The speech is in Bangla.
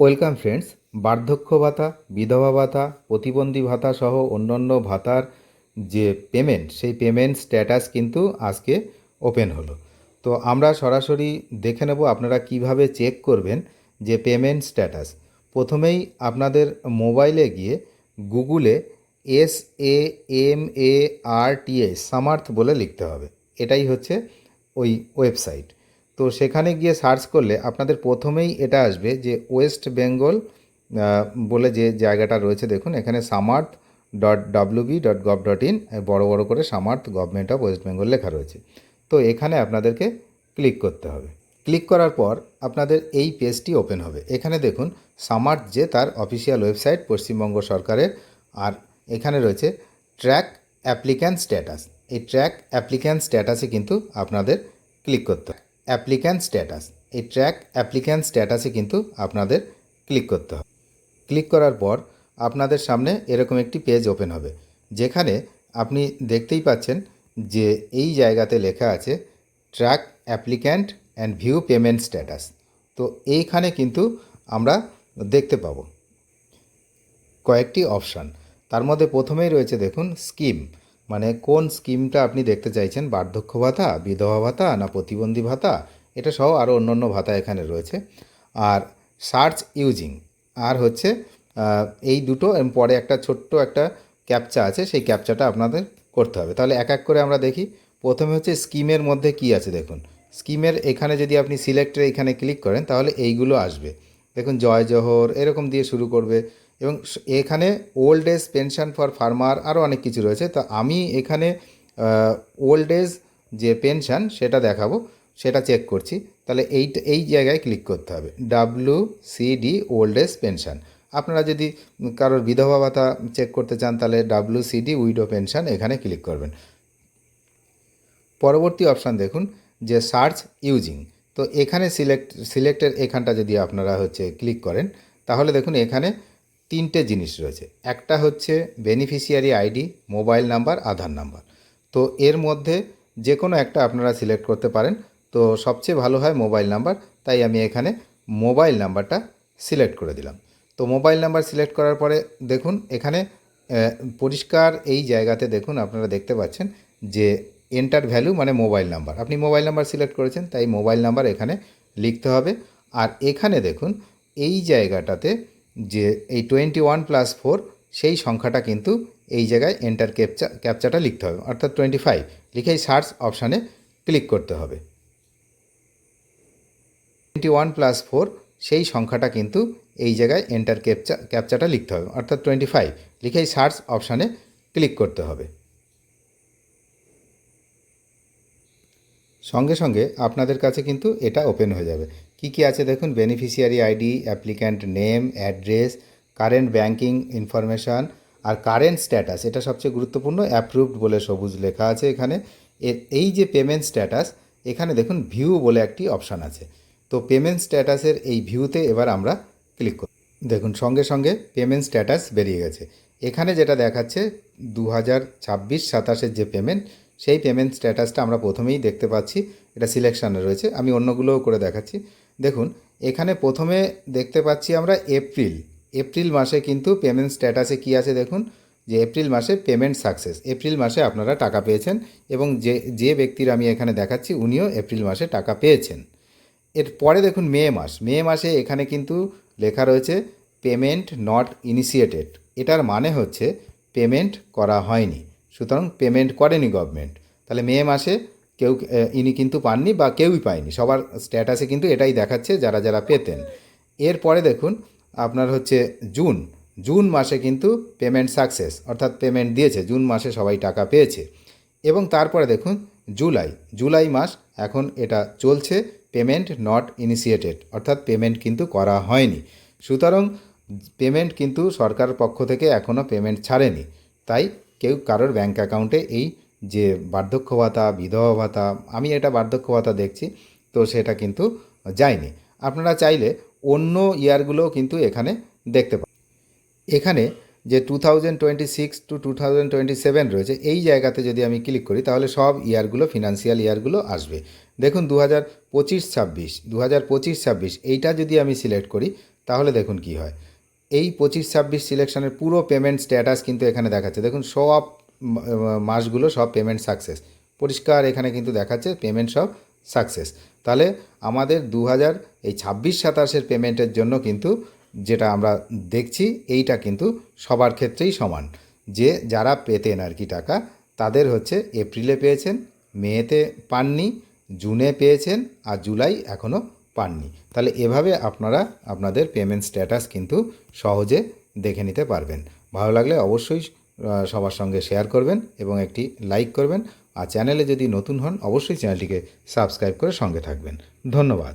Welcome friends. বার্ধক্য ভাতা, বিধবা ভাতা, প্রতিবন্ধী ভাতা সহ অন্যান্য ভাতার যে পেমেন্ট, সেই পেমেন্ট স্ট্যাটাস কিন্তু আজকে ওপেন হলো। তো আমরা সরাসরি দেখে নেব আপনারা কিভাবে চেক করবেন যে পেমেন্ট স্ট্যাটাস। প্রথমেই আপনাদের মোবাইলে গিয়ে গুগলে SAMARTH সামার্থ বলে লিখতে হবে। এটাই হচ্ছে ওই ওয়েবসাইট। তো সেখানে গিয়ে সার্চ করলে আপনাদের প্রথমেই এটা আসবে যে ওয়েস্ট বেঙ্গল বলে যে জায়গাটা রয়েছে, দেখুন এখানে samarth.wb.gov.in বড় বড় করে Samarth government of West Bengal লেখা রয়েছে। তো এখানে আপনাদেরকে ক্লিক করতে হবে। ক্লিক করার পর আপনাদের এই পেজটি ওপেন হবে। এখানে দেখুন সামার্থ যে তার অফিসিয়াল ওয়েবসাইট পশ্চিমবঙ্গ সরকারের, আর এখানে রয়েছে ট্র্যাক অ্যাপ্লিক্যান্ট স্ট্যাটাস। এই ট্র্যাক অ্যাপ্লিক্যান্ট স্ট্যাটাসে কিন্তু আপনাদের ক্লিক করতে হবে। অ্যাপ্লিক্যান্ট স্ট্যাটাস, এই ট্র্যাক অ্যাপ্লিক্যান্ট স্ট্যাটাসে কিন্তু আপনাদের ক্লিক করতে হবে। ক্লিক করার পর আপনাদের সামনে এরকম একটি পেজ ওপেন হবে, যেখানে আপনি দেখতেই পাচ্ছেন যে এই জায়গাতে লেখা আছে track applicant and view payment status. তো এইখানে কিন্তু আমরা দেখতে পাবো কয়েকটি অপশান। তার মধ্যে প্রথমেই রয়েছে দেখুন স্কিম, মানে কোন স্কিমটা আপনি দেখতে চাইছেন, বার্ধক্য ভাতা, বিধবা ভাতা না প্রতিবন্ধী ভাতা, এটা সহ আরও অন্যান্য ভাতা এখানে রয়েছে। আর সার্চ ইউজিং, আর হচ্ছে এই দুটো, পরে একটা ছোট্ট একটা ক্যাপচা আছে, সেই ক্যাপচাটা আপনাদের করতে হবে। তাহলে এক এক করে আমরা দেখি। প্রথমে হচ্ছে স্কিমের মধ্যে কি আছে দেখুন। স্কিমের এখানে যদি আপনি সিলেক্টে এখানে ক্লিক করেন তাহলে এইগুলো আসবে। দেখুন জয় জোহর এরকম দিয়ে শুরু করবে, এবং এখানে old age pension for farmer আরও অনেক কিছু রয়েছে। তো আমি এখানে ওল্ড এজ যে পেনশন সেটা দেখাবো, সেটা চেক করছি। তাহলে এই জায়গায় ক্লিক করতে হবে, WCD ওল্ড এজ পেনশন। আপনারা যদি কারোর বিধবা ভাতা চেক করতে চান তাহলে WCD উইডো পেনশন এখানে ক্লিক করবেন। পরবর্তী অপশান দেখুন যে সার্চ ইউজিং। তো এখানে সিলেক্টের এখানটা যদি আপনারা ক্লিক করেন তাহলে দেখুন এখানে তিনটে জিনিস রয়েছে। একটা হচ্ছে বেনিফিশিয়ারি আইডি, মোবাইল নাম্বার, আধার নাম্বার। তো এর মধ্যে যে কোনো একটা আপনারা সিলেক্ট করতে পারেন। তো সবচেয়ে ভালো হয় মোবাইল নাম্বার, তাই আমি এখানে মোবাইল নাম্বারটা সিলেক্ট করে দিলাম। তো মোবাইল নাম্বার সিলেক্ট করার পরে দেখুন এখানে পরিষ্কার এই জায়গাতে দেখুন আপনারা দেখতে পাচ্ছেন যে এন্টার ভ্যালু মানে মোবাইল নাম্বার। আপনি মোবাইল নাম্বার সিলেক্ট করেছেন তাই মোবাইল নাম্বার এখানে লিখতে হবে। আর এখানে দেখুন এই জায়গাটাতে যে এই 21+4 সেই সংখ্যাটা কিন্তু এই জায়গায় এন্টার ক্যাপচাটা লিখতে হবে, অর্থাৎ 25 লিখেই সার্চ অপশানে ক্লিক করতে হবে। 21+4 সেই সংখ্যাটা কিন্তু এই জায়গায় এন্টার ক্যাপচাটা লিখতে হবে, অর্থাৎ 25 লিখেই সার্চ অপশানে ক্লিক করতে হবে। সঙ্গে সঙ্গে আপনাদের কাছে কিন্তু এটা ওপেন হয়ে যাবে। কি কি আছে দেখুন, beneficiary ID, applicant name, address, current banking information, আর কারেন্ট স্ট্যাটাস, এটা সবচেয়ে গুরুত্বপূর্ণ, অ্যাপ্রুভড বলে সবুজ লেখা আছে এখানে। এই যে পেমেন্ট স্ট্যাটাস, এখানে দেখুন ভিউ বলে একটি অপশান আছে। তো পেমেন্ট স্ট্যাটাসের এই ভিউতে এবার আমরা ক্লিক করি। দেখুন সঙ্গে সঙ্গে পেমেন্ট স্ট্যাটাস বেরিয়ে গেছে। এখানে যেটা দেখাচ্ছে 2026-27 যে পেমেন্ট, সেই পেমেন্ট স্ট্যাটাসটা আমরা প্রথমেই দেখতে পাচ্ছি, এটা সিলেকশানে রয়েছে। আমি অন্যগুলোও করে দেখাচ্ছি। দেখুন এখানে প্রথমে দেখতে পাচ্ছি আমরা এপ্রিল মাসে কিন্তু পেমেন্ট স্ট্যাটাসে কি আছে দেখুন, যে এপ্রিল মাসে পেমেন্ট সাকসেস, এপ্রিল মাসে আপনারা টাকা পেয়েছেন, এবং যে ব্যক্তির আমি এখানে দেখাচ্ছি উনিও এপ্রিল মাসে টাকা পেয়েছেন। এরপরে দেখুন মে মাসে এখানে কিন্তু লেখা রয়েছে পেমেন্ট নট ইনিশিয়েটেড। এটার মানে হচ্ছে পেমেন্ট করা হয়নি, সুতরাং পেমেন্ট করেনি গভর্নমেন্ট। তাহলে মে মাসে কেউ ইনি কিন্তু পাননি বা কেউই পায়নি, সবার স্ট্যাটাসে কিন্তু এটাই দেখাচ্ছে যারা যারা পেতেন। এরপরে দেখুন আপনার জুন মাসে কিন্তু পেমেন্ট সাকসেস, অর্থাৎ পেমেন্ট দিয়েছে, জুন মাসে সবাই টাকা পেয়েছে। এবং তারপরে দেখুন জুলাই মাস, এখন এটা চলছে পেমেন্ট নট ইনিশিয়েটেড, অর্থাৎ পেমেন্ট কিন্তু করা হয়নি। সুতরাং পেমেন্ট কিন্তু সরকার পক্ষ থেকে এখনও পেমেন্ট ছাড়েনি, তাই কেউ কারোর ব্যাঙ্ক অ্যাকাউন্টে এই যে বার্ধক্য ভাতা, বিধবা ভাতা, আমি এটা বার্ধক্য ভাতা দেখছি, তো সেটা কিন্তু যায়নি। আপনারা চাইলে অন্য ইয়ারগুলোও কিন্তু এখানে দেখতে পান। এখানে যে 2026-2027 রয়েছে, এই জায়গাতে যদি আমি ক্লিক করি তাহলে সব ইয়ারগুলো, ফিনান্সিয়াল ইয়ারগুলো আসবে। দেখুন 2025-26 এইটা যদি আমি সিলেক্ট করি তাহলে দেখুন কি হয়। এই 25-26 সিলেকশনের পুরো পেমেন্ট স্ট্যাটাস কিন্তু এখানে দেখাচ্ছে। দেখুন সব মাসগুলো সব পেমেন্ট সাকসেস, পরিষ্কার এখানে কিন্তু দেখাচ্ছে পেমেন্ট সব সাকসেস। তাহলে আমাদের 2026-27 পেমেন্টের জন্য কিন্তু যেটা আমরা দেখছি এইটা কিন্তু সবার ক্ষেত্রেই সমান, যে যারা পেতেন আর কি টাকা, তাদের হচ্ছে এপ্রিলে পেয়েছেন, মেতে পাননি, জুনে পেয়েছেন, আর জুলাই এখনও পাননি। তাহলে এভাবে আপনারা আপনাদের পেমেন্ট স্ট্যাটাস কিন্তু সহজে দেখে নিতে পারবেন। ভালো লাগলে অবশ্যই সবার সঙ্গে শেয়ার করবেন এবং একটি লাইক করবেন। আর চ্যানেলে যদি নতুন হন অবশ্যই চ্যানেলটিকে সাবস্ক্রাইব করে সঙ্গে থাকবেন। ধন্যবাদ।